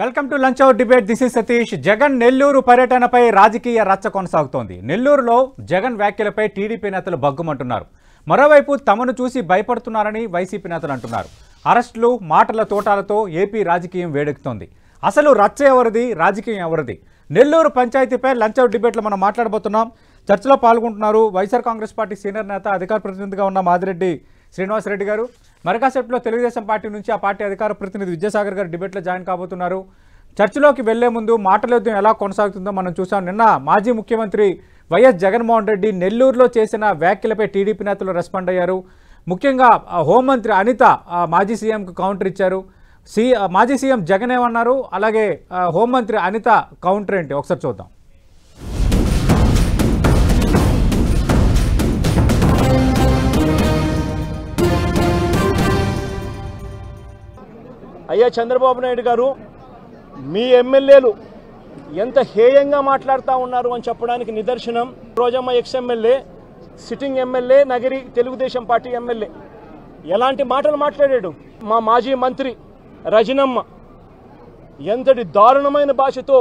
Welcome to lunch hour debate. This is Satish. Jagan Nellore పర్యటనపై రాజకీయ రచ్చ కొనసాగుతోంది. నెల్లూరులో జగన్ వ్యాఖ్యలపై టీడీపీ నేతలు బగ్గుమంటున్నారు. మరోవైపు తమను చూసి భయపడుతున్నారని వైసీపీ నేతలు అంటున్నారు. అరెస్టులు, మాటల తోటాలతో ఏపీ రాజకీయం వేడెక్కుతోంది. అసలు రచ్చ ఎవరిది, రాజకీయం ఎవరిది? నెల్లూరు పంచాయతీపై లంచ్ అవర్ డిబేట్లో మనం మాట్లాడబోతున్నాం. చర్చలో పాల్గొంటున్నారు వైఎస్ఆర్ కాంగ్రెస్ పార్టీ సీనియర్ నేత, అధికార ప్రతినిధిగా ఉన్న మాదిరెడ్డి శ్రీనివాసరెడ్డి గారు. మరకాసేపులో తెలుగుదేశం పార్టీ నుంచి ఆ పార్టీ అధికార ప్రతినిధి విద్యాసాగర్ గారు డిబేట్లో జాయిన్ కాబోతున్నారు. చర్చలోకి వెళ్లే ముందు మాటల యుద్ధం ఎలా కొనసాగుతుందో మనం చూసాం. నిన్న మాజీ ముఖ్యమంత్రి వైఎస్ జగన్మోహన్ రెడ్డి నెల్లూరులో చేసిన వ్యాఖ్యలపై టీడీపీ నేతలు రెస్పాండ్ అయ్యారు. ముఖ్యంగా హోంమంత్రి అనిత మాజీ సీఎంకు కౌంటర్ ఇచ్చారు. మాజీ సీఎం జగన్ ఏమన్నారు, అలాగే హోంమంత్రి అనిత కౌంటర్ ఏంటి ఒకసారి చూద్దాం. అయ్యా చంద్రబాబు నాయుడు గారు, మీ ఎమ్మెల్యేలు ఎంత హేయంగా మాట్లాడుతూ ఉన్నారు అని చెప్పడానికి నిదర్శనం Rojamma ex MLA, sitting MLA, Nagari Telugu Desam party MLA ఎలాంటి మాటలు మాట్లాడాడు. మా మాజీ మంత్రి రజనమ్మ ఎంతటి దారుణమైన భాషతో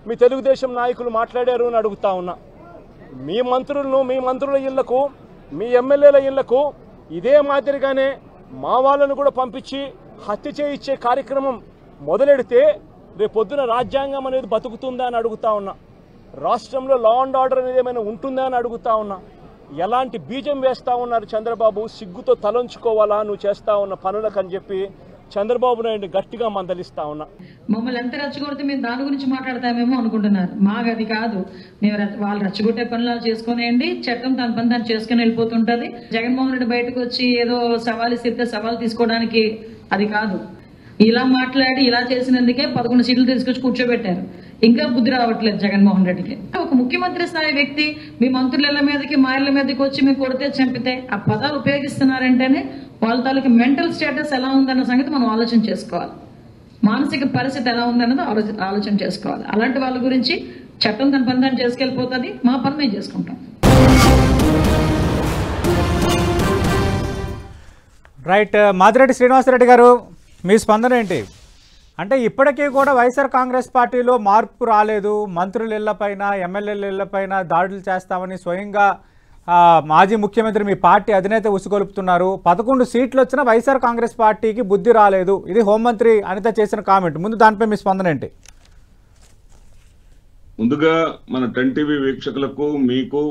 మీ తెలుగుదేశం నాయకులు మాట్లాడారు అని అడుగుతా ఉన్నా. మీ మంత్రుల ఇళ్లకు, మీ ఎమ్మెల్యేల ఇళ్లకు ఇదే మాదిరిగానే మా వాళ్ళను కూడా పంపించి హత్య చేయించే కార్యక్రమం మొదలెడితే రేపొద్దున రాజ్యాంగం అనేది బతుకుతుందా అని అడుగుతా ఉన్నా. రాష్ట్రంలో లా అండ్ ఆర్డర్ అనేది ఏమైనా ఉంటుందా అని అడుగుతా ఉన్నా. ఎలాంటి బీజం వేస్తా ఉన్నారు చంద్రబాబు? సిగ్గుతో తలంచుకోవాలా నువ్వు చేస్తా ఉన్న పనులకు అని చెప్పి చంద్రబాబు నాయుడు గట్టిగా మందలిస్తా ఉన్నా. మమ్మల్ని ఎంత రెచ్చగొడితే మేము దాని గురించి మాట్లాడతామేమో అనుకుంటున్నారు. మాకు అది కాదు. మేము వాళ్ళు రెచ్చగొట్టే పనులు చేసుకునేయండి, చట్టం తన పని దాన్ని చేసుకుని వెళ్ళిపోతుంటది. జగన్మోహన్ రెడ్డి బయటకు వచ్చి ఏదో సవాల్ ఇస్తే సవాల్ తీసుకోవడానికి అది కాదు. ఇలా మాట్లాడి ఇలా చేసినందుకే 11 సీట్లు తీసుకొచ్చి కూర్చోబెట్టారు. ఇంకా బుద్ధి రావట్లేదు జగన్మోహన్ రెడ్డికి. ఒక ముఖ్యమంత్రి స్థాయి వ్యక్తి మీ మంత్రుల మీదకి, మా ఇళ్ల మీదకి వచ్చి మేము కొడితే చంపితే ఆ పదాలు ఉపయోగిస్తున్నారంటేనే వాళ్ళ తాలూకు మెంటల్ స్టేటస్ ఎలా ఉందన్న సంగతి మనం ఆలోచన చేసుకోవాలి. మానసిక పరిస్థితి ఎలా ఉందన్నది ఆలోచన చేసుకోవాలి. అలాంటి వాళ్ళ గురించి చట్టం తన పని దాన్ని చేసుకెళ్ళిపోతుంది. మా పని మేము చేసుకుంటాం. రైట్. మాదిరెడ్డి శ్రీనివాసరెడ్డి గారు, మీ స్పందన ఏంటి? అంటే ఇప్పటికీ కూడా వైఎస్ఆర్ కాంగ్రెస్ పార్టీలో మార్పు రాలేదు. మంత్రుల ఇళ్లపైన, ఎమ్మెల్యేల ఇళ్లపైన దాడులు చేస్తామని స్వయంగా మాజీ ముఖ్యమంత్రి మీ పార్టీ అధినేత ఉసుగొలుపుతున్నారు. 11 సీట్లు వచ్చినా వైఎస్ఆర్ కాంగ్రెస్ పార్టీకి బుద్ధి రాలేదు. ఇది హోంమంత్రి అనిత చేసిన కామెంట్. ముందు దానిపై మీ స్పందన ఏంటి? ముందుగా మన 10 టీవీ వీక్షకులకు, మీకు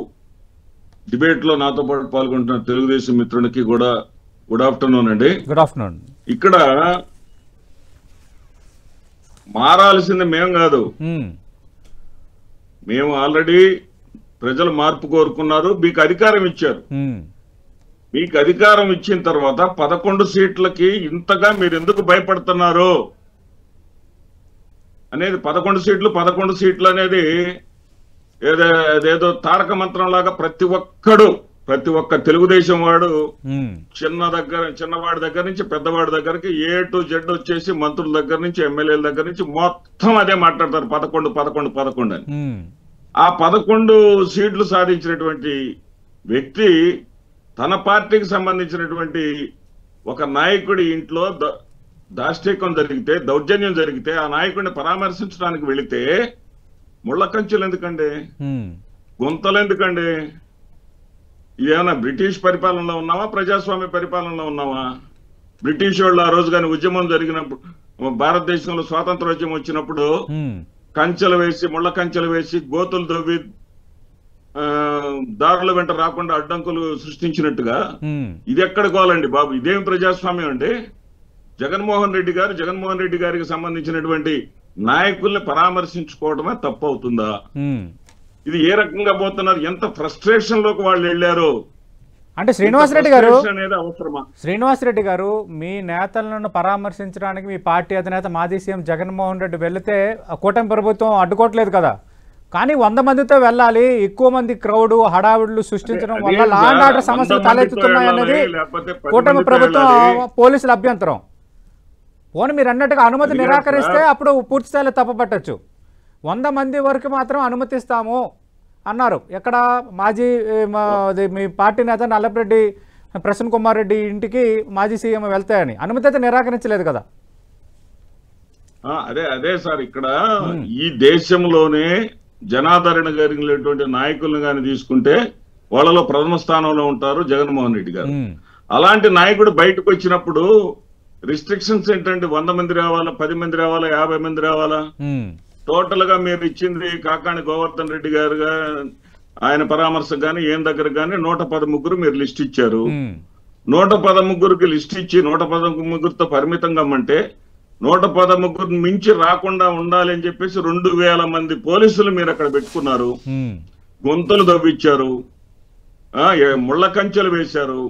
డిబేట్లో నాతో పాటు పాల్గొంటున్న తెలుగుదేశం మిత్రునికి కూడా గుడ్ ఆఫ్టర్నూన్ అండి. Good afternoon. ఇక్కడ మారాల్సింది మేము కాదు. మేము ఆల్రెడీ ప్రజలు మార్పు కోరుకున్నారు, మీకు అధికారం ఇచ్చారు. మీకు అధికారం ఇచ్చిన తర్వాత 11 సీట్లకి ఇంతగా మీరు ఎందుకు భయపడుతున్నారు అనేది, 11 సీట్లు అనేది ఏదేదో తారక మంత్రం లాగా ప్రతి ఒక్క తెలుగుదేశం వాడు చిన్నవాడి దగ్గర నుంచి పెద్దవాడి దగ్గరికి A to Z వచ్చేసి మంత్రుల దగ్గర నుంచి, ఎమ్మెల్యేల దగ్గర నుంచి మొత్తం అదే మాట్లాడతారు. 11 అని. ఆ 11 సీట్లు సాధించినటువంటి వ్యక్తి తన పార్టీకి సంబంధించినటువంటి ఒక నాయకుడి ఇంట్లో దాష్టీకం జరిగితే, దౌర్జన్యం జరిగితే ఆ నాయకుడిని పరామర్శించడానికి వెళితే ముళ్ళ కంచెలు ఎందుకండి, గుంతలు ఎందుకండి? ఇదేమన్నా బ్రిటిష్ పరిపాలనలో ఉన్నావా, ప్రజాస్వామ్య పరిపాలనలో ఉన్నావా? బ్రిటిష్ వాళ్ళు ఆ రోజు కానీ ఉద్యమం జరిగినప్పుడు, భారతదేశంలో స్వాతంత్రోద్యమం వచ్చినప్పుడు ముళ్ళ కంచెలు వేసి గోతులు తవ్వి దారుల వెంట రాకుండా అడ్డంకులు సృష్టించినట్టుగా ఇది ఎక్కడ గోలండి బాబు? ఇదేం ప్రజాస్వామ్యం అండి? జగన్మోహన్ రెడ్డి గారికి సంబంధించినటువంటి నాయకుల్ని పరామర్శించుకోవడమే తప్పు అవుతుందా? ఇది ఏ రకంగా పోతున్నారు? ఎంత ఫ్రస్ట్రేషన్ లోకి వాళ్ళు వెళ్ళారు అంటే శ్రీనివాసరెడ్డి గారు, మీ నేతలను పరామర్శించడానికి మీ పార్టీ అధినేత మాజీ సీఎం జగన్మోహన్ రెడ్డి వెళితే కూటమి ప్రభుత్వం అడ్డుకోవట్లేదు కదా. కానీ 100 మందితో వెళ్ళాలి, ఎక్కువ మంది క్రౌడ్ హడావుడులు సృష్టించడం వల్ల లా అండ్ ఆర్డర్ సమస్యలు తలెత్తుతున్నాయన్నది కూటమి ప్రభుత్వం పోలీసుల అభ్యంతరం. పోనీ మీరు అన్నట్టుగా అనుమతి నిరాకరిస్తే అప్పుడు పూర్తి స్థాయిలో తప్పపట్టచ్చు. 100 మంది వరకు మాత్రం అనుమతిస్తాము అన్నారు. ఎక్కడ మాజీ మీ పార్టీ నేత నల్లపరెడ్డి ప్రసన్న కుమార్ రెడ్డి ఇంటికి మాజీ సీఎం వెళ్తాయని అనుమతి అయితే నిరాకరించలేదు కదా. అదే సార్ ఇక్కడ ఈ దేశంలోనే జనాదరణ కలిగినటువంటి నాయకులను కానీ తీసుకుంటే వాళ్ళలో ప్రథమ స్థానంలో ఉంటారు జగన్మోహన్ రెడ్డి గారు. అలాంటి నాయకుడు బయటకు వచ్చినప్పుడు రిస్ట్రిక్షన్స్ ఏంటంటే 100 మంది రావాలా, 10 మంది రావాలా, 50 మంది రావాలా? టోటల్ గా మీరు ఇచ్చింది కాకాణి గోవర్ధన్ రెడ్డి గారు ఆయన పరామర్శ గాని ఏం దగ్గర గాని 113 మీరు లిస్ట్ ఇచ్చారు. 113కి లిస్ట్ ఇచ్చి 113తో పరిమితం కమ్మంటే 113 మించి రాకుండా ఉండాలి అని చెప్పేసి 2000 మంది పోలీసులు మీరు అక్కడ పెట్టుకున్నారు. గొంతులు దవ్విచ్చారు, ముళ్ళ కంచెలు వేశారు.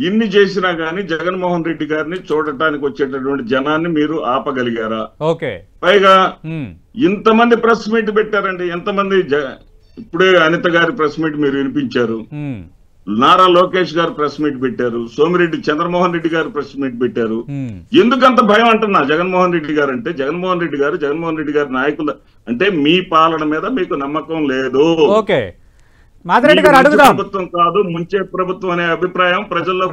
ఇన్ని చేసినా గానీ జగన్మోహన్ రెడ్డి గారిని చూడటానికి వచ్చేటటువంటి జనాన్ని మీరు ఆపగలిగారా? పైగా ఇంతమంది ప్రెస్ మీట్ పెట్టారండి. ఎంతమంది ఇప్పుడే అనిత గారి ప్రెస్ మీట్ మీరు వినిపించారు, నారా లోకేష్ గారు ప్రెస్ మీట్ పెట్టారు, సోమిరెడ్డి చంద్రమోహన్ రెడ్డి గారు ప్రెస్ మీట్ పెట్టారు. ఎందుకంత భయం అంటున్నా జగన్మోహన్ రెడ్డి గారు అంటే? జగన్మోహన్ రెడ్డి గారి నాయకులు అంటే మీ పాలన మీద మీకు నమ్మకం లేదు. ప్రభుత్వం కాదు, ముంచే ప్రభుత్వం అనే అభిప్రాయం ప్రజల్లో.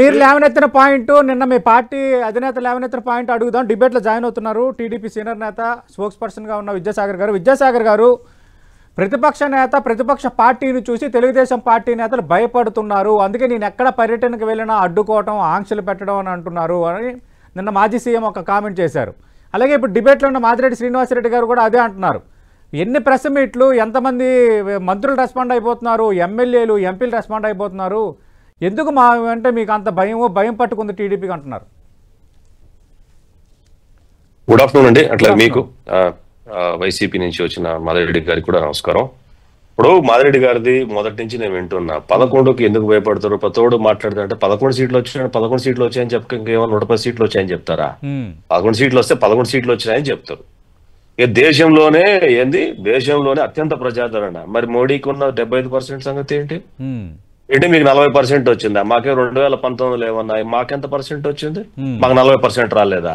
మీరు లేవనెత్తిన పాయింట్, నిన్న మీ పార్టీ అధినేత లేవనెత్తిన పాయింట్ అడుగుదాం. డిబేట్ లో జాయిన్ అవుతున్నారు టీడీపీ సీనియర్ నేత, స్పోక్స్ పర్సన్ గా ఉన్న విద్యాసాగర్ గారు ప్రతిపక్ష నేత, ప్రతిపక్ష పార్టీని చూసి తెలుగుదేశం పార్టీ నేతలు భయపడుతున్నారు, అందుకే నేను ఎక్కడ పర్యటనకు వెళ్ళినా అడ్డుకోవటం, ఆంక్షలు పెట్టడం అని అంటున్నారు అని నిన్న మాజీ సీఎం ఒక కామెంట్ చేశారు. అలాగే ఇప్పుడు డిబేట్లో ఉన్న మాదిరెడ్డి శ్రీనివాసరెడ్డి గారు కూడా అదే అంటున్నారు. ఎన్ని ప్రెస్ మీట్లు, ఎంతమంది మంత్రులు రెస్పాండ్ అయిపోతున్నారు, ఎమ్మెల్యేలు ఎంపీలు రెస్పాండ్ అయిపోతున్నారు, ఎందుకు మా అంటే మీకు అంత భయం పట్టుకుంది టీడీపీకి అంటున్నారు? గుడ్ ఆఫ్టర్నూన్ అండి. అట్లా మీకు వైసీపీ నుంచి వచ్చిన మాదిరెడ్డి గారికి కూడా నమస్కారం. ఇప్పుడు మాదిరెడ్డి గారిది మొదటి నుంచి నేను వింటున్నా, 11కి ఎందుకు భయపడతారు? తోడు మాట్లాడుతుంటే 11 సీట్లు వచ్చాయని 11 సీట్లు వచ్చాయని చెప్పక ఇంకేమో 110 సీట్లు వచ్చాయని చెప్తారా? 11 సీట్లు వస్తే 11 సీట్లు వచ్చినాయని చెప్తారు. ఇక దేశంలోనే అత్యంత ప్రజాదరణ. మరి మోడీకి ఉన్న 75% సంగతి ఏంటి? మీకు 40% వచ్చిందా? మాకే 2019 ఏమన్నాయి, మాకెంత పర్సెంట్ వచ్చింది? మాకు 40% రాలేదా?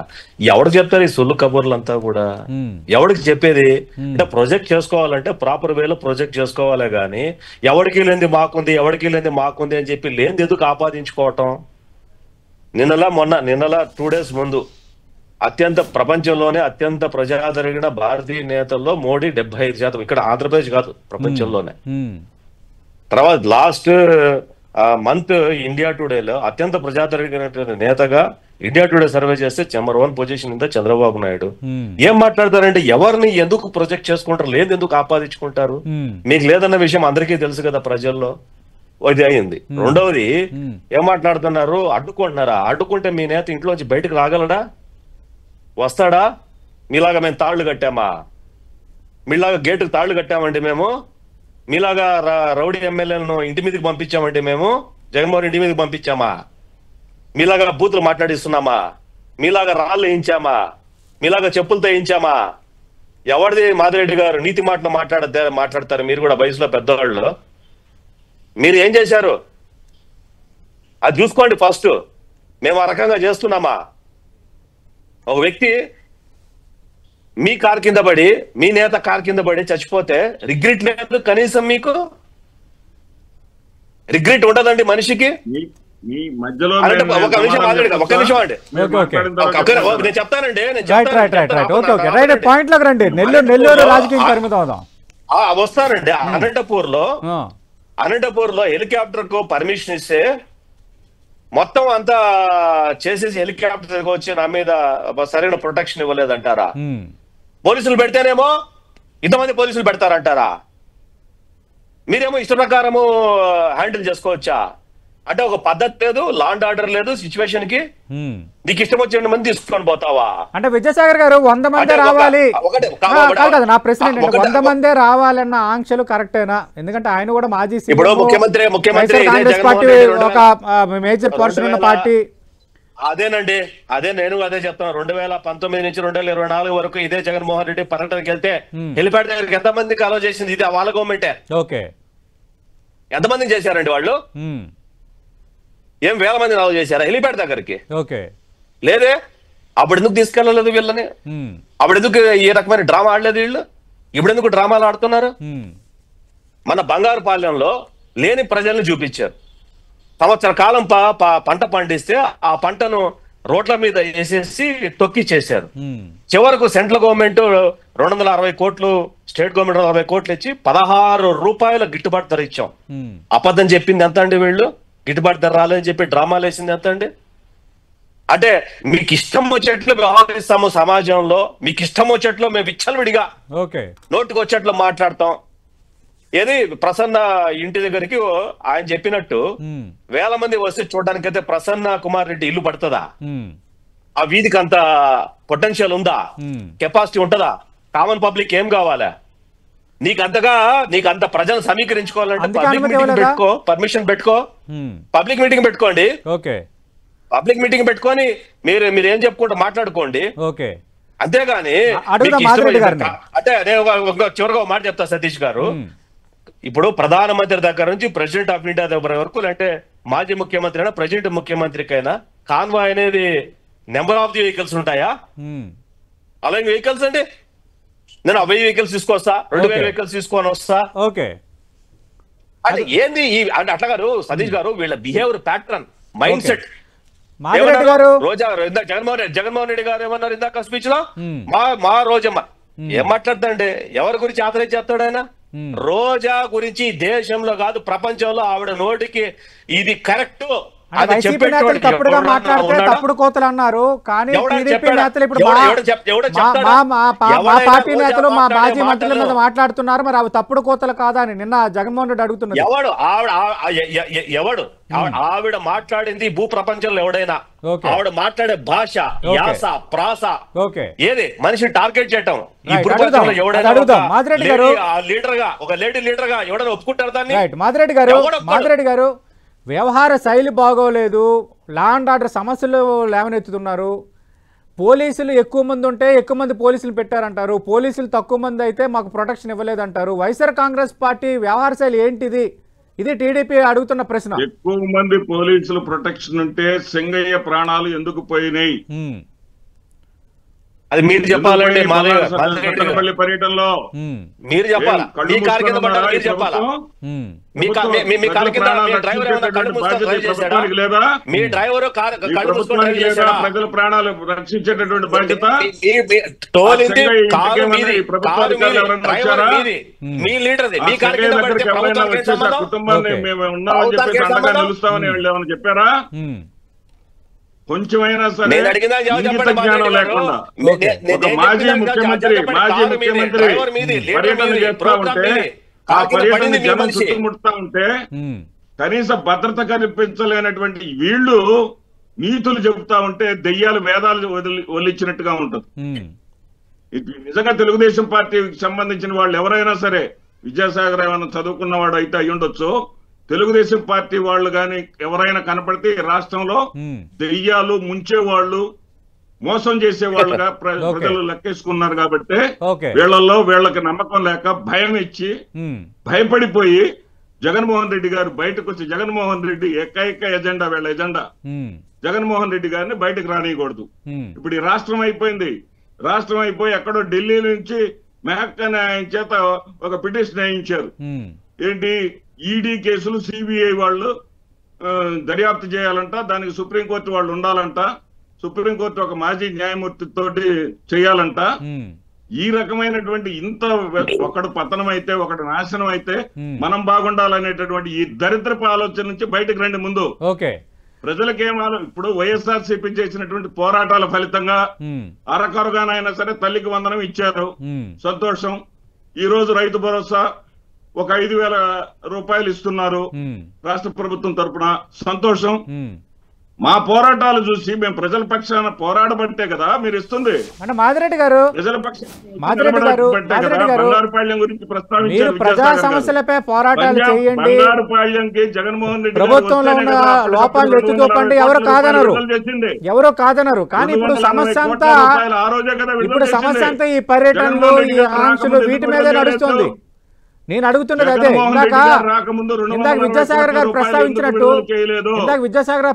ఎవరికి చెప్తారు ఈ సొల్లు కబుర్లంతా కూడా? ఎవరికి చెప్పేది? అంటే ప్రొజెక్ట్ చేసుకోవాలంటే ప్రాపర్ వేలో ప్రొజెక్ట్ చేసుకోవాలే గాని ఎవరికి లేనిది మాకుంది అని చెప్పి లేనిది ఎందుకు ఆపాదించుకోవటం? నిన్నలా 2 days ముందు ప్రపంచంలోనే అత్యంత ప్రజాదరణ భారతీయ నేతల్లో మోడీ 75%. ఇక్కడ ఆంధ్రప్రదేశ్ కాదు, ప్రపంచంలోనే. తర్వాత లాస్ట్ మంత్ ఇండియా టుడేలో అత్యంత ప్రజాదరణ నేతగా ఇండియా టుడే సర్వే చేస్తే నెంబర్ 1 పొజిషన్ ఉందా చంద్రబాబు నాయుడు. ఏం మాట్లాడతారంటే ఎవరిని ఎందుకు ప్రొజెక్ట్ చేసుకుంటారు, లేదు ఎందుకు ఆపాదించుకుంటారు? మీకు లేదన్న విషయం అందరికీ తెలుసు కదా ప్రజల్లో. అది అయింది. రెండవది ఏం మాట్లాడుతున్నారు? అడ్డుకుంటున్నారా? అడ్డుకుంటే మీ నేత ఇంట్లోంచి బయటకు రాగలడా? వస్తాడా? మీలాగా మేము తాళ్లు కట్టామా? మీలాగా గేటుకు తాళ్లు కట్టామండి మేము? మీలాగా రౌడీ ఎమ్మెల్యేలను ఇంటి మీదకి పంపించామంటే మేము? జగన్మోహన్ ఇంటి మీదకి పంపించామా? మీలాగా బూతులు మాట్లాడిస్తున్నామా? మీలాగా రాళ్ళు వేయించామా? మీలాగా చెప్పులతో వేయించామా? ఎవరిది మాదిరెడ్డి గారు నీతి మాటలు మాట్లాడతారు? మీరు కూడా వయసులో పెద్దవాళ్ళు. మీరు ఏం చేశారు అది చూసుకోండి ఫస్ట్. మేము ఆ రకంగా చేస్తున్నామా? ఒక వ్యక్తి మీ కార్ కింద పడి, మీ నేత కార్ కింద పడి చచ్చిపోతే రిగ్రెట్ లేదు కనీసం? మీకు రిగ్రెట్ ఉండదండి మనిషికి? ఒక నిమిషం అండి, నేను చెప్తానండి. వస్తానండి. అనంతపూర్ లో హెలికాప్టర్ కు పర్మిషన్ ఇస్తే మొత్తం అంతా చేసేసి హెలికాప్టర్ వచ్చి నా మీద సరైన ప్రొటెక్షన్ ఇవ్వలేదంటారా? పోలీసులు పెడితేనేమో ఇంతమంది పోలీసులు పెడతారంటారా? మీరేమో ఇష్ట ప్రకారము హ్యాండిల్ చేసుకోవచ్చా? అంటే ఒక పద్ధతి లేదు, లా అండ్ ఆర్డర్ లేదు సిచ్యువేషన్ కి. నీకు ఇష్టం వచ్చిన మంది తీసుకొని పోతావా? అంటే విద్యాసాగర్ గారు 100 మంది రావాలి, నా ప్రశ్న 100 మందే రావాలన్న ఆంక్షలు కరెక్టేనా? ఎందుకంటే ఆయన కూడా మాజీ ఇప్పుడు ముఖ్యమంత్రి ఒక మేజర్ పోర్షన్ ఉన్న పార్టీ. అదేనండి, నేను అదే చెప్తాను. 2019 నుంచి 2024 వరకు ఇదే జగన్మోహన్ రెడ్డి పర్యటనకి వెళ్తే హెలిప్యాడ్ దగ్గరికి ఎంతమందికి అలో చేసింది? ఇది వాళ్ళ గవర్నమెంటే. ఎంతమందిని చేశారండి వాళ్ళు? ఏం వేల మందిని అలో చేశారా హెలిప్యాడ్ దగ్గరికి? లేదే. అప్పుడు ఎందుకు తీసుకెళ్లలేదు వీళ్ళని? అప్పుడు ఎందుకు ఏ రకమైన డ్రామా ఆడలేదు వీళ్ళు? ఇప్పుడు ఎందుకు డ్రామాలు ఆడుతున్నారు? మన బంగారుపాలెంలో లేని ప్రజల్ని చూపించారు. సంవత్సర కాలం పంట పండిస్తే ఆ పంటను రోడ్ల మీద వేసేసి తొక్కిచ్చేశారు. చివరకు సెంట్రల్ గవర్నమెంట్ 260 కోట్లు, స్టేట్ గవర్నమెంట్ 60 కోట్లు ఇచ్చి 16 రూపాయల గిట్టుబాటు ధర ఇచ్చాం. అబద్ధం చెప్పింది ఎంత అండి వీళ్ళు? గిట్టుబాటు ధర రాలేదని చెప్పి డ్రామాలు వేసింది ఎంత అండి? అంటే మీకు ఇష్టం వచ్చేట్లు వ్యవహరిస్తాము సమాజంలో, మీకు ఇష్టం వచ్చేట్లు మేము విచ్చలవిడిగా నోటుకు వచ్చేట్లు మాట్లాడతాం. ఏది ప్రసన్న ఇంటి దగ్గరికి ఆయన చెప్పినట్టు వేల మంది వస్తే చూడడానికైతే ప్రసన్న కుమార్ రెడ్డి ఇల్లు పడుతుందా? ఆ వీధికి అంత పొటెన్షియల్ ఉందా? కెపాసిటీ ఉంటుందా? కామన్ పబ్లిక్ ఏం కావాలా? నీకు అంత ప్రజలు సమీకరించుకోవాలంటే పబ్లిక్ మీటింగ్ పెట్టుకో, పర్మిషన్ పెట్టుకో, పబ్లిక్ మీటింగ్ పెట్టుకోండి. పబ్లిక్ మీటింగ్ పెట్టుకొని మీరు ఏం చెప్పుకుంటూ మాట్లాడుకోండి. అంతేగాని అంటే చివరిగా మాట చెప్తా సతీష్ గారు, ఇప్పుడు ప్రధానమంత్రి దగ్గర నుంచి ప్రెసిడెంట్ ఆఫ్ ఇండియా దగ్గర వరకు, అంటే మాజీ ముఖ్యమంత్రి అయినా ప్రెసిడెంట్ ముఖ్యమంత్రికైనా కాన్వాయ్ అనేది నెంబర్ ఆఫ్ ది వెహికల్స్ ఉంటాయా? అలాగే వెహికల్స్ అండి, నేను 1000 వెహికల్స్ తీసుకొస్తా, 2000 వెహికల్స్ తీసుకొని వస్తా. అంటే ఏంది అంటే అట్లా గారు సతీష్ గారు, వీళ్ళ బిహేవియర్ ప్యాటర్న్, మైండ్ సెట్. రోజా జగన్మోహన్ రెడ్డి గారు ఏమన్నారు ఇందాక స్పీచ్ లో? మా రోజమ్మ ఏం మాట్లాడతాండి? ఎవరి గురించి ఆథరైజ్ చేస్తాడు ఆయన? రోజా గురించి దేశంలో కాదు ప్రపంచంలో ఆవిడ నోటికి ఇది కరెక్ట్ తప్పుడుగా మాట్లాడితే తప్పుడు కోతలు అన్నారు. కానీ టీడీపీ నేతలు ఇప్పుడు మా పార్టీ నేతలు మా మాజీ మంత్రుల మీద మాట్లాడుతున్నారు. మరి అవి తప్పుడు కోతలు కాదా అని నిన్న జగన్మోహన్ రెడ్డి అడుగుతున్నారు. ఆవిడ మాట్లాడింది భూ ప్రపంచంలో ఎవడైనా ఆవిడ మాట్లాడే భాష, యాస, ప్రాస ఏది మనిషిని టార్గెట్ చేయటం ఈ భూ ప్రపంచంలో ఎవడైనా ఒక లేడీ లీడర్ గా ఎవడైనా ఒప్పుకుంటారు దాన్ని? మాదిరెడ్డి గారు వ్యవహార శైలి బాగోలేదు, లా అండ్ ఆర్డర్ సమస్యలు లేవనెత్తుతున్నారు. పోలీసులు ఎక్కువ మంది ఉంటే ఎక్కువ మంది పోలీసులు పెట్టారంటారు, పోలీసులు తక్కువ మంది అయితే మాకు ప్రొటెక్షన్ ఇవ్వలేదంటారు. వైఎస్ఆర్ కాంగ్రెస్ పార్టీ వ్యవహార శైలి ఏంటిది? ఇది టీడీపీ అడుగుతున్న ప్రశ్న. ఎక్కువ మంది పోలీసులు ప్రొటెక్షన్ ఉంటే సింగయ్య ప్రాణాలు ఎందుకు పోయినాయి? అది మీరు చెప్పాలండి. పర్యటనలో మీరు చెప్పాలి. మీ కారు కింద పడ్డారు మీరు చెప్పాలా? మీ కారు కింద లేదా? మీ డ్రైవర్ ప్రజల ప్రాణాలు రక్షించేటటువంటి బాధ్యత మీ లీడర్ది. మీ కారు కింద పడితే కుటుంబాన్ని మేము ఉన్నామని చెప్పి అండగా నిలుస్తామని వాళ్ళు ఏమైనా చెప్పారా? కొంచెమైనా సరే ఇంగిత జ్ఞానం లేకుండా ఒక మాజీ ముఖ్యమంత్రి పర్యటన చేస్తా ఉంటే, ఆ పర్యటన జనం చుట్టుముడుతా ఉంటే కనీస భద్రత కల్పించలేనటువంటి వీళ్ళు నీతులు చెబుతా ఉంటే దెయ్యాలు వేదాలు వదిలిచ్చినట్టుగా ఉంటుంది. నిజంగా తెలుగుదేశం పార్టీకి సంబంధించిన వాళ్ళు ఎవరైనా సరే, విద్యాసాగర్ ఏమైనా చదువుకున్నవాడు అయితే అయ్యుండొచ్చు, తెలుగుదేశం పార్టీ వాళ్ళు కానీ ఎవరైనా కనపడితే రాష్ట్రంలో దెయ్యాలు, ముంచేవాళ్ళు, మోసం చేసేవాళ్ళుగా ప్రజలు లెక్కేసుకున్నారు. కాబట్టి వీళ్ళకి నమ్మకం లేక భయం ఇచ్చి భయపడిపోయి జగన్మోహన్ రెడ్డి గారు బయటకు వచ్చి, జగన్మోహన్ రెడ్డి ఏకైక ఎజెండా, వీళ్ళ ఎజెండా జగన్మోహన్ రెడ్డి గారిని బయటకు రానియకూడదు. ఇప్పుడు ఈ రాష్ట్రం అయిపోయింది. రాష్ట్రం అయిపోయి ఎక్కడో ఢిల్లీ నుంచి మెహక్ అనే ఆయన చేత ఒక పిటిషన్ వేయించారు. ఏంటి, ఈడీ కేసులు సిబిఐ వాళ్ళు దర్యాప్తు చేయాలంట, దానికి సుప్రీంకోర్టు వాళ్ళు ఉండాలంట, సుప్రీంకోర్టు ఒక మాజీ న్యాయమూర్తి తోటి చేయాలంట. ఈ రకమైనటువంటి ఇంత ఒకడు పతనం అయితే ఒకడు నాశనం అయితే మనం బాగుండాలనేటటువంటి ఈ దరిద్రపు ఆలోచన నుంచి బయటకు రండి ముందు. ప్రజలకేమాలో ఇప్పుడు వైఎస్ఆర్సీపీ చేసినటువంటి పోరాటాల ఫలితంగా అరకొరగానైనా సరే తల్లికి వందనం ఇచ్చారు, సంతోషం. ఈ రోజు రైతు భరోసా ఒక 5,000 రూపాయలు ఇస్తున్నారు రాష్ట్ర ప్రభుత్వం తరఫున, సంతోషం. మా పోరాటాలు చూసి మేము ప్రజల పక్షాన పోరాడబట్టే కదా మీరు ఇస్తుంది. మాదిరెడ్డి గారు, బంగారుపాళ్యం గురించి ప్రస్తావించారు. ప్రజా సమస్యలపై పోరాటాలు చేయండి, బంగారుపాళ్యంకి జగన్మోహన్ రెడ్డి ప్రభుత్వంలో ఉన్న లోపాలు ఎత్తుకోకండి, ఎవరో కాదనరు. కానీ ఇప్పుడు సమస్య అంతా ఈ పర్యటనలు, ఈ ఆంక్షలు, వీటి మీదే నడుస్తుంది. నేను అడుగుతున్నది అదే. ఇందాక విద్యాసాగర్ గారు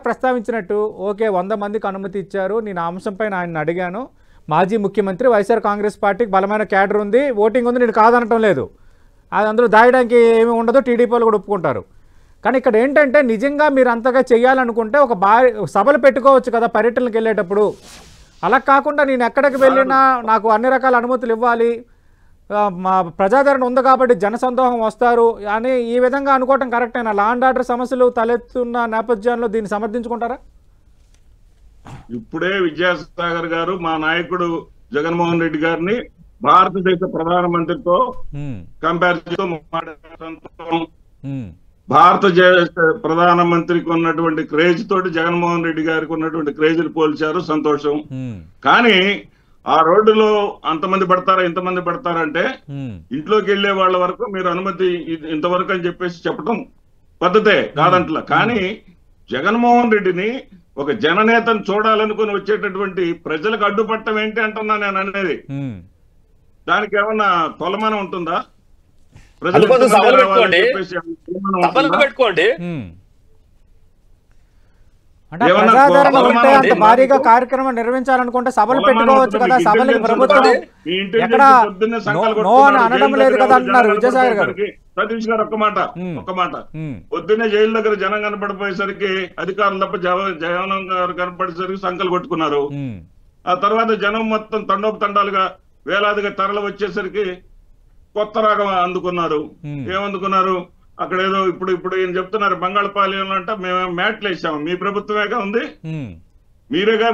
ప్రస్తావించినట్టు ఓకే, 100 మందికి అనుమతి ఇచ్చారు. నేను ఆ అంశంపై ఆయన అడిగాను. మాజీ ముఖ్యమంత్రి, వైఎస్ఆర్ కాంగ్రెస్ పార్టీకి బలమైన క్యాడర్ ఉంది, ఓటింగ్ ఉంది, నేను కాదనటం లేదు. అది అందులో దాయడానికి ఏమి ఉండదు, టీడీపీ వాళ్ళు కూడా ఒప్పుకుంటారు. కానీ ఇక్కడ ఏంటంటే నిజంగా మీరు అంతగా చేయాలనుకుంటే ఒక సభలు పెట్టుకోవచ్చు కదా పర్యటనలకు వెళ్ళేటప్పుడు. అలా కాకుండా నేను ఎక్కడికి వెళ్ళినా నాకు అన్ని రకాల అనుమతులు ఇవ్వాలి, మా ప్రజాదరణ ఉంది కాబట్టి జనసందోహం వస్తారు అని ఈ విధంగా అనుకోవటం కరెక్టేనా? లా అండ్ ఆర్డర్ సమస్యలు తలెత్తున్న నేపథ్యంలో దీన్ని సమర్థించుకుంటారా? ఇప్పుడే విద్యాసాగర్ గారు మా నాయకుడు జగన్మోహన్ రెడ్డి గారిని భారతదేశ ప్రధానమంత్రితో కంపేర్ చేస్తూ మాట్లాడుతూ భారతదేశ ప్రధానమంత్రికి ఉన్నటువంటి క్రేజ్ తోటి జగన్మోహన్ రెడ్డి గారికి ఉన్నటువంటి క్రేజ్ పోల్చారు. సంతోషం. కానీ ఆ రోడ్డులో అంతమంది పడతారా ఇంతమంది పడతారంటే ఇంట్లోకి వెళ్లే వాళ్ళ వరకు మీరు అనుమతి ఇంతవరకు అని చెప్పేసి చెప్పడం పద్ధతే కాదంట్లా. కానీ జగన్మోహన్ రెడ్డిని ఒక జననేతను చూడాలనుకుని వచ్చేటటువంటి ప్రజలకు అడ్డుపట్టం ఏంటి అంటున్నా నేను అనేది. దానికి ఏమన్నా కొలమానం ఉంటుందా? పెట్టుకోండి. అంటే ప్రజాదరణ ఉంటే అంత భారీగా కార్యక్రమం నిర్వహించాలనుకుంటే సభలు పెట్టుకోవచ్చు కదా. సభలకి ప్రభుత్వం ఎక్కడ నో అని అనడం లేదు కదా అంటున్నారు విద్యాసాగర్ గారు. సతీష్ గారు ఒక్క మాట పొద్దున్నే జైలు దగ్గర జనం కనపడిపోయేసరికి అధికారులు తప్ప జగన్ గారు కనపడేసరికి సంకలు కొట్టుకున్నారు. ఆ తర్వాత జనం మొత్తం తండోపతండాలుగా వేలాదిగా తరలి వచ్చేసరికి కొత్త రాగం అందుకున్నారు. ఏమందుకున్నారు? అక్కడ ఏదో ఇప్పుడు ఈయన చెప్తున్నారు బంగాళపాలెంలో అంటే మేము మ్యాట్లు వేసాము. మీ ప్రభుత్వమేగా ఉంది, మీరేగా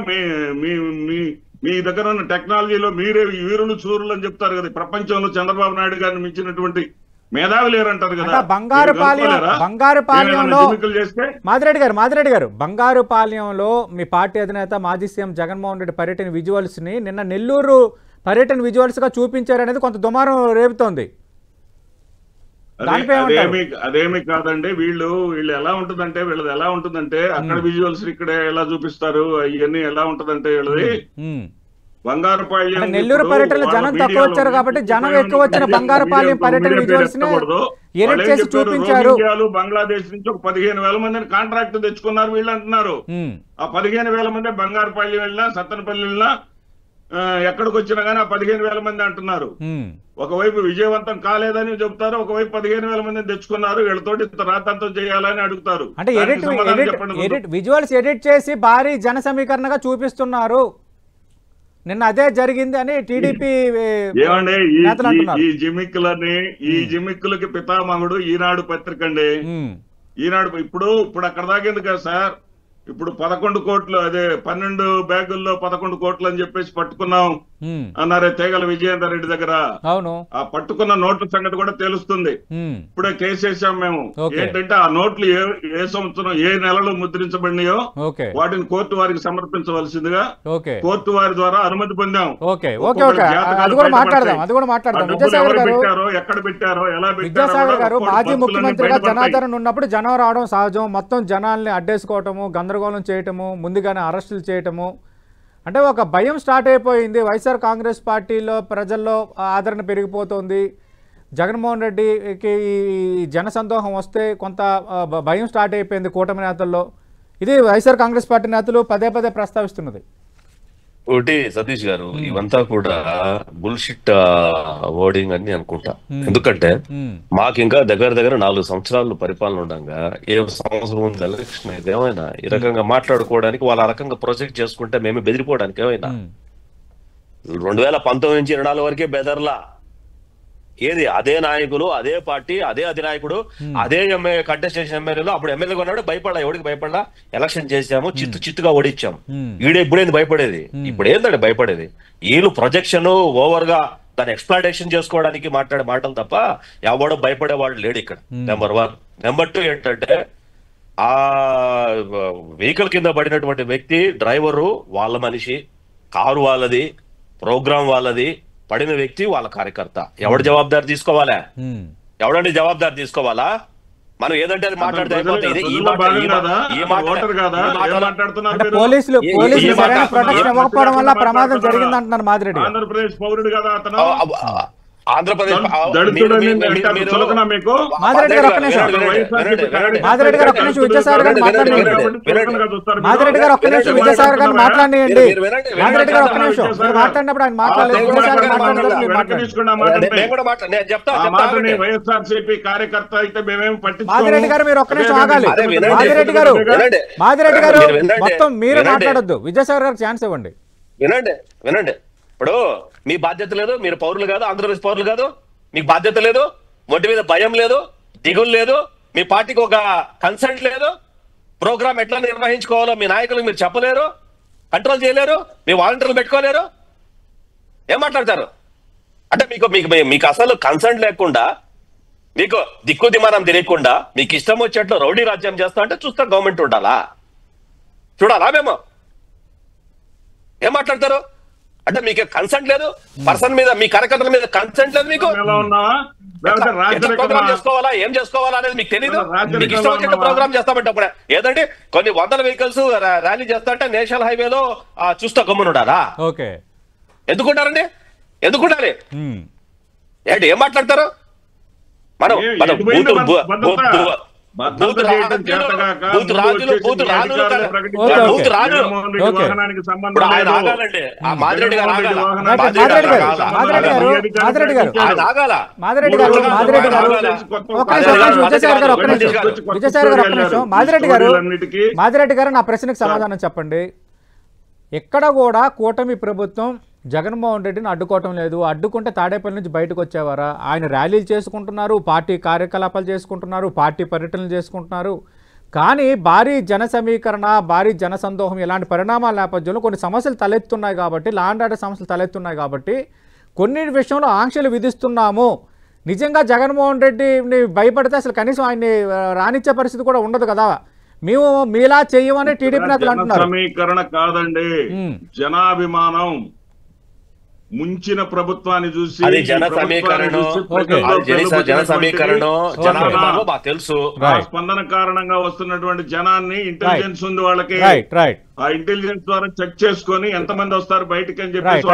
మీ దగ్గర ఉన్న టెక్నాలజీలో మీరే వీరులు చూరులు అని చెప్తారు కదా. ప్రపంచంలో చంద్రబాబు నాయుడు గారిని మించినటువంటి మేధావి లేరంటారు కదా. బంగారుపాలెంలో మాదిరెడ్డి గారు బంగారుపాలెంలో మీ పార్టీ అధినేత మాజీ సీఎం జగన్మోహన్ రెడ్డి పర్యటన విజువల్స్ ని నిన్న నెల్లూరు పర్యటన విజువల్స్ గా చూపించారనేది కొంత దుమారం రేపుతోంది. అదేమి కాదండి. వీళ్ళు ఎలా ఉంటుందంటే అక్కడ విజువల్స్ ఇక్కడ ఎలా చూపిస్తారు ఇవన్నీ ఎలా ఉంటదంటే వీళ్ళది బంగారుపాలెం నెల్లూరు పర్యటనలో జనం తక్కువ వచ్చారు కాబట్టి జనం ఎక్కువ వచ్చిన బంగారుపాలెం పర్యటన విజువల్స్ ఎడిట్ చేసి చూపించారు. బంగ్లాదేశ్ నుంచి ఒక 15,000 మందిని కాంట్రాక్ట్ తెచ్చుకున్నారు వీళ్ళు అంటున్నారు. ఆ 15,000 మంది బంగారుపాలెం వెళ్ళినా సత్తెనపల్లి వెళ్ళినా ఎక్కడికి వచ్చినా కానీ ఆ 15,000 మంది అంటున్నారు. ఒకవైపు విజయవంతం కాలేదని చెప్తారు, ఒకవైపు 15,000 మందిని తెచ్చుకున్నారు. వీళ్ళతోటి రాతంతం చేయాలని అడుగుతారు. అంటే విజువల్స్ ఎడిట్ చేసి భారీ జన సమీకరణగా చూపిస్తున్నారు. నిన్న అదే జరిగింది అని టీడీపీ ఏమండి ఈ జిమ్మిక్కులకి పితామహుడు ఈనాడు పత్రిక అండి. ఈనాడు ఇప్పుడు అక్కడ దాకేంది కదా సార్. ఇప్పుడు 11 కోట్లు అదే 12 బ్యాగుల్లో 11 కోట్లు అని చెప్పేసి పట్టుకున్నాం అన్నారే తేగల విజయేందర్ రెడ్డి దగ్గర. అవును, ఆ పట్టుకున్న నోట్ల సంగతి కూడా తెలుస్తుంది. ఇప్పుడే కేసు వేసాం మేము. ఏంటంటే ఆ నోట్లు ఏ సంవత్సరం ఏ నెలలో ముద్రించబడినాయో వాటిని కోర్టు వారికి సమర్పించవలసిందిగా కోర్టు వారి ద్వారా అనుమతి పొందాం. ఎక్కడ పెట్టారో ఎలా పెట్టారో. మాజీ ముఖ్యమంత్రిగా జనాదరణ ఉన్నప్పుడు జనం రావడం సహజం. మొత్తం జనాల్ని అడ్డేసుకోవటము, గందరగోళం చేయటము, ముందుగానే అరెస్టులు చేయటము, అంటే ఒక భయం స్టార్ట్ అయిపోయింది. వైఎస్ఆర్ కాంగ్రెస్ పార్టీలో ప్రజల్లో ఆదరణ పెరిగిపోతుంది. జగన్మోహన్ రెడ్డికి ఈ జనసందోహం వస్తే కొంత భయం స్టార్ట్ అయిపోయింది కూటమి నేతల్లో. ఇది వైఎస్ఆర్ కాంగ్రెస్ పార్టీ నేతలు పదే పదే ప్రస్తావిస్తున్నది. ఒకటి సతీష్ గారు, ఇవంతా కూడా బుల్షిట్ వర్డింగ్ అని అనుకుంటా. ఎందుకంటే మాకు ఇంకా దగ్గర 4 సంవత్సరాలు పరిపాలన ఉండగా 7 సంవత్సరం ముందు ఎలక్షన్ అయితే ఏమైనా ఈ రకంగా మాట్లాడుకోవడానికి వాళ్ళ రకంగా ప్రొజెక్ట్ చేసుకుంటే మేము బెదిరిపోవడానికి ఏమైనా 2019 నుంచి 24 వరకే బెదర్లా ఏది అదే నాయకులు, అదే పార్టీ, అదే అధినాయకుడు, అదే కంటెస్టేషన్ ఎమ్మెల్యేలు. అప్పుడు ఎమ్మెల్యే కొన్నాడు భయపడా, ఎవరికి భయపడా? ఎలక్షన్ చేసాము, చిత్తుగా ఓడించాము. ఇప్పుడేంది భయపడేది? ఇప్పుడు ఏంటంటే భయపడేది వీళ్ళు ప్రొజెక్షన్ ఓవర్ గా దాన్ని ఎక్స్ప్లాయిటేషన్ చేసుకోవడానికి మాట్లాడే మాటలు తప్ప ఎవడో భయపడేవాడు లేడు ఇక్కడ. నెంబర్ 1. నెంబర్ 2 ఏంటంటే ఆ వెహికల్ కింద పడినటువంటి వ్యక్తి డ్రైవరు వాళ్ళ మనిషి, కారు వాళ్ళది, ప్రోగ్రామ్ వాళ్ళది, పడిన వ్యక్తి వాళ్ళ కార్యకర్త. ఎవడు జవాబుదారి తీసుకోవాలా? ఎవడండి జవాబుదారి తీసుకోవాలా? మనం ఏదంటే అది మాట్లాడితే ఆంధ్రప్రదేశ్ పౌరుడు కదా అతను. ఆంధ్రప్రదేశ్ మాదిరెడ్డి గారు ఒక్క నిమిషం, మాదిరెడ్డి గారు ఒక్క నిమిషం, విద్యాసాగర్ గారిని మాట్లాడండి. మాదిరెడ్డి గారు ఒక్క నిమిషం, విద్యాసాగర్ గారిని మాట్లాడండి. మాదిరెడ్డి గారు ఒక్క నిమిషం, మీరు మాట్లాడినప్పుడు ఆయన మాట్లాడలేదు. విద్యాసాగర్ గారు మాట్లాడారు, మీరు మాట్లాడండి. వైఎస్ఆర్సీపీ కార్యకర్త అయితే మేమేం పట్టించుకోము. మాదిరెడ్డి గారు మీరు ఒక్క నిమిషం ఆగాలి. మాదిరెడ్డి గారు మొత్తం మీరు మాట్లాడొద్దు, విద్యాసాగర్ గారికి ఛాన్స్ ఇవ్వండి. వినండి ఇప్పుడు మీ బాధ్యత లేదు, మీరు పౌరులు కాదు, ఆంధ్రప్రదేశ్ పౌరులు కాదు, మీకు బాధ్యత లేదు, ఒంటి మీద భయం లేదు, దిగులు లేదు, మీ పార్టీకి ఒక కన్సెంట్ లేదు, ప్రోగ్రామ్ ఎట్లా నిర్వహించుకోవాలో మీ నాయకులకు మీరు చెప్పలేరు, కంట్రోల్ చేయలేరు, మీ వాలంటీర్లు పెట్టుకోలేరు, ఏం మాట్లాడతారు? అంటే మీకు అసలు కన్సెంట్ లేకుండా, మీకు దిక్కు దిమానం తెలియకుండా మీకు ఇష్టం వచ్చేట్లు రౌడీ రాజ్యం చేస్తా అంటే చూస్తా గవర్నమెంట్ ఉండాలా? చూడాలా మేము? ఏం మాట్లాడతారు? అంటే మీకు కన్సెంట్ లేదు, పర్సన్ మీద, మీ కార్యకర్తల మీద కన్సెంట్ లేదు, మీకు ప్రోగ్రామ్ చేసుకోవాలా, ఏం చేసుకోవాలా అనేది మీకు తెలీదు. మీకు ఇష్టం వచ్చిన ప్రోగ్రామ్ చేస్తామంటే అప్పుడు ఏదంటే కొన్ని వందల వెహికల్స్ ర్యాలీ చేస్తా అంటే నేషనల్ హైవేలో చూస్తా గమ్మునుండాలా? ఓకే, ఎందుకుంటారండి? ఎందుకుంటారు? ఏంటి ఏం మాట్లాడతారు? మనం మాదిరెడ్డి గారు నా ప్రశ్నకు సమాధానం చెప్పండి. ఎక్కడ కూడా కూటమి ప్రభుత్వం జగన్మోహన్ రెడ్డిని అడ్డుకోవటం లేదు. అడ్డుకుంటే తాడేపల్లి నుంచి బయటకు వచ్చేవారా? ఆయన ర్యాలీలు చేసుకుంటున్నారు, పార్టీ కార్యకలాపాలు చేసుకుంటున్నారు, పార్టీ పర్యటనలు చేసుకుంటున్నారు. కానీ భారీ జన సమీకరణ, భారీ జన సందోహం ఇలాంటి పరిణామాల నేపథ్యంలో కొన్ని సమస్యలు తలెత్తున్నాయి కాబట్టి, లా అండ్ ఆర్డర్ సమస్యలు తలెత్తున్నాయి కాబట్టి కొన్ని విషయంలో ఆంక్షలు విధిస్తున్నాము. నిజంగా జగన్మోహన్ రెడ్డిని భయపడితే అసలు కనీసం ఆయన్ని రానిచ్చే పరిస్థితి కూడా ఉండదు కదా. మేము మీలా చెయ్యమని టీడీపీ నేతలు అంటున్నారు. సమీకరణ కాదండి, జనాభిమానం. ముంచిన ప్రభుత్వాన్ని చూసి జన సమీకరణం తెలుసు. స్పందన కారణంగా వస్తున్నటువంటి జనాన్ని ఇంటెలిజెన్స్ ఉంది వాళ్ళకి, ఆ ఇంటెలిజెన్స్ ద్వారా చెక్ చేసుకొని ఎంతమంది వస్తారు బయటకి అని చెప్పేసి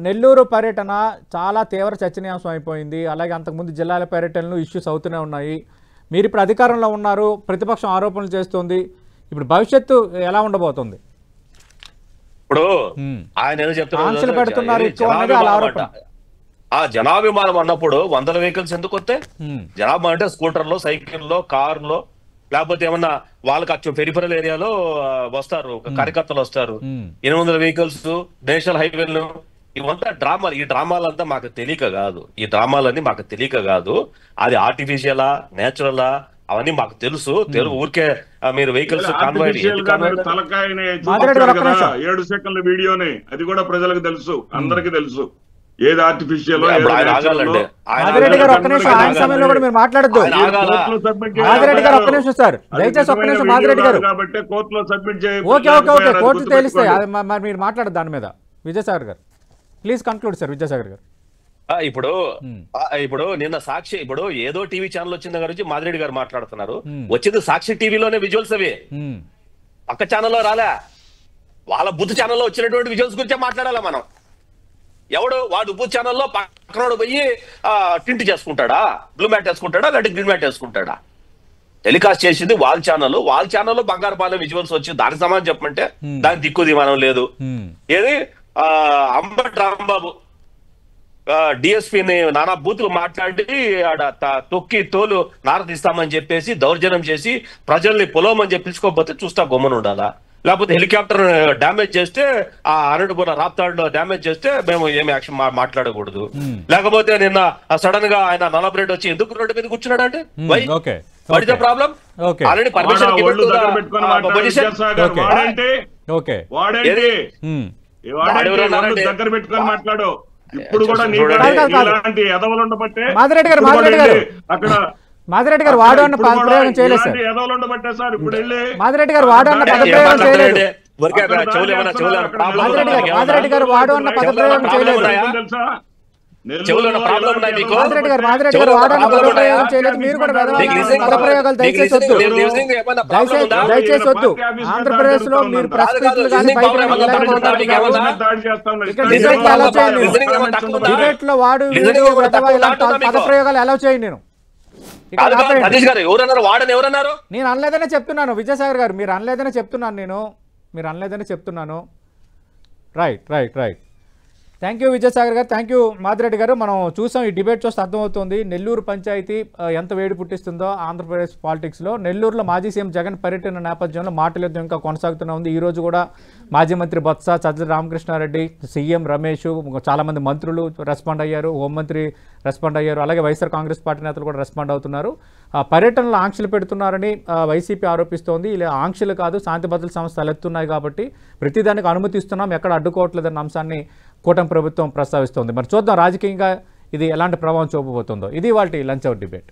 నెల్లూరు పర్యటన చాలా తీవ్ర చర్చనీయాంశం అయిపోయింది. అలాగే అంతకుముందు జిల్లాల పర్యటనలు ఇష్యూస్ అవుతూనే ఉన్నాయి. మీరు ఇప్పుడు అధికారంలో ఉన్నారు, ప్రతిపక్షం ఆరోపణలు చేస్తుంది. ఇప్పుడు భవిష్యత్తు ఎలా ఉండబోతుంది? ఇప్పుడు ఆయన ఏదో ఆంక్షలు పెడుతున్నారు, ఆ జనాభిమానం అన్నప్పుడు వందల వెహికల్స్ ఎందుకు వస్తాయి? జనాభా అంటే స్కూటర్లో, సైకిల్లో, కార్లో, లేకపోతే ఏమన్నా వాళ్ళకి పెరిఫరల్ ఏరియాలో వస్తారు, కార్యకర్తలు వస్తారు. 800 వెహికల్స్ నేషనల్ హైవేలు, ఇవంతా డ్రామాలు. ఈ డ్రామాలంతా మాకు తెలియక కాదు, ఈ డ్రామాలన్నీ మాకు తెలియక కాదు. అది ఆర్టిఫిషియలా, నేచురలా అవన్నీ మాకు తెలుసు. ఊరికే మీరు వెహికల్స్ 7 సెకండ్ల వీడియోనే, అది కూడా ప్రజలకు తెలుసు, అందరికి తెలుసు ఏది ఆర్టిఫిషియల్. మాదిరెడ్డి గారు ఒక్క నిమిషం, ఆయన సమయంలో కూడా మీరు మాట్లాడద్దు. మాదిరెడ్డి గారు ఒక్క నిమిషం సార్, దయచేసి ఒక్క నిమిషం. మాదిరెడ్డి గారు కాబట్టి కోర్టులో సబ్మిట్ చేయాలి. ఓకే ఓకే ఓకే, కోర్టు తేలిస్తాయి, మరి మీరు మాట్లాడదు దాని మీద. విజయసాగర్ గారు ప్లీజ్ కంక్లూడ్ సార్. విజయసాగర్ గారు ఇప్పుడు నిన్న సాక్షి, ఇప్పుడు ఏదో టీవీ ఛానల్ వచ్చిన గురించి మాదిరెడ్డి గారు మాట్లాడుతున్నారు. వచ్చింది సాక్షి టీవీలోనే విజువల్స్ అవి, పక్క ఛానల్లో రాలే. వాళ్ళ బుద్ధి ఛానల్లో వచ్చినటువంటి విజువల్స్ గురించే మాట్లాడాలా మనం. ఎవడు వాడు బుద్ధి ఛానల్లో పక్కనోడు పోయి టింట్ చేసుకుంటాడా, బ్లూ మ్యాట్ వేసుకుంటాడా, లేదంటే గ్రీన్ మ్యాట్ వేసుకుంటాడా? టెలికాస్ట్ చేసింది వాళ్ళ ఛానల్, వాళ్ళ ఛానల్లో బంగారుపాలెం విజువల్స్ వచ్చి దానికి సమాధానం చెప్పమంటే దానికి దిక్కు దిమానం లేదు. ఏది అంబటి రాంబాబు డిఎస్పీని నానా బూతులు మాట్లాడి ఆడ తొక్కి తోలు నారదీస్తామని చెప్పేసి దౌర్జన్యం చేసి ప్రజల్ని పొలవమని చెప్పి పిలుచుకోకపోతే చూస్తా గమ్మున ఉండాలా? లేకపోతే హెలికాప్టర్ డ్యామేజ్ చేస్తే, ఆ అనంతపురం రాప్తాడులో డ్యామేజ్ చేస్తే మేము ఏమి యాక్షన్ మాట్లాడకూడదు? లేకపోతే నిన్న సడన్ గా ఆయన నల్లబ్రెడ్ వచ్చి ఎందుకు రోడ్డు మీద కూర్చున్నాడు అంటే ప్రాబ్లం? ఆల్రెడీ పర్మిషన్ దగ్గర పెట్టుకొని మాట్లాడు. ఇప్పుడు కూడా ఇలాంటి ఎదవలు ఉండబట్టే అక్కడ మాదిరెడ్డి గారు వాడు అన్న పదప్రయోగం చేయలేదు సార్. ఎదవలు ఉండబట్టే సార్ ఇప్పుడు వెళ్ళి మాదిరెడ్డి గారు వాడు అన్న పదప్రయోగం చేయలేదు. మాదిరెడ్డి గారు వాడు అన్న పదప్రయోగం చేయలేదు. చెవులో ఉన్న ప్రాబ్లం ఉన్నాయి మీకు? మాదిరెడ్డి గారు వాడని పదప్రయోగం చేయలేదు, మీరు కూడా పదప్రయోగాలు దయచేసి వద్దు, దయచేసి వద్దు. ఆంధ్రప్రదేశ్ లో మీరు ప్రెస్ మీట్లు కానీ డిబేట్ లో వాడు పదప్రయోగాలు అలౌ చేయండి. నేను నేను అనలేదనే చెప్తున్నాను విజయసాగర్ గారు, మీరు అనలేదనే చెప్తున్నాను. రైట్. థ్యాంక్ యూ విజయసాగర్ గారు, థ్యాంక్ యూ మాదిరెడ్డి గారు. మనం చూసాం, ఈ డిబేట్ చూస్తే అర్థమవుతుంది నెల్లూరు పంచాయతీ ఎంత వేడి పుట్టిస్తుందో ఆంధ్రప్రదేశ్ పాలిటిక్స్లో. నెల్లూరులో మాజీ సీఎం జగన్ పర్యటన నేపథ్యంలో మాటల యుద్ధం ఇంకా కొనసాగుతూనే ఉంది. ఈ రోజు కూడా మాజీ మంత్రి బొత్స, సజ్జల రామకృష్ణారెడ్డి, సీఎం రమేష్, చాలామంది మంత్రులు రెస్పాండ్ అయ్యారు, హోంమంత్రి రెస్పాండ్ అయ్యారు, అలాగే వైఎస్ఆర్ కాంగ్రెస్ పార్టీ నేతలు కూడా రెస్పాండ్ అవుతున్నారు. పర్యటనలో ఆంక్షలు పెడుతున్నారని వైసీపీ ఆరోపిస్తోంది. ఇలా ఆంక్షలు కాదు, శాంతి భద్రతల సమస్యలు తలెత్తున్నాయి కాబట్టి ప్రతిదానికి అనుమతిస్తున్నాం, ఎక్కడ అడ్డుకోవట్లేదన్న అంశాన్ని కూటమి ప్రభుత్వం ప్రస్తావిస్తోంది. మరి చూద్దాం రాజకీయంగా ఇది ఎలాంటి ప్రభావం చూపబోతుందో. ఇది వాటి లంచ్ అవర్ డిబేట్.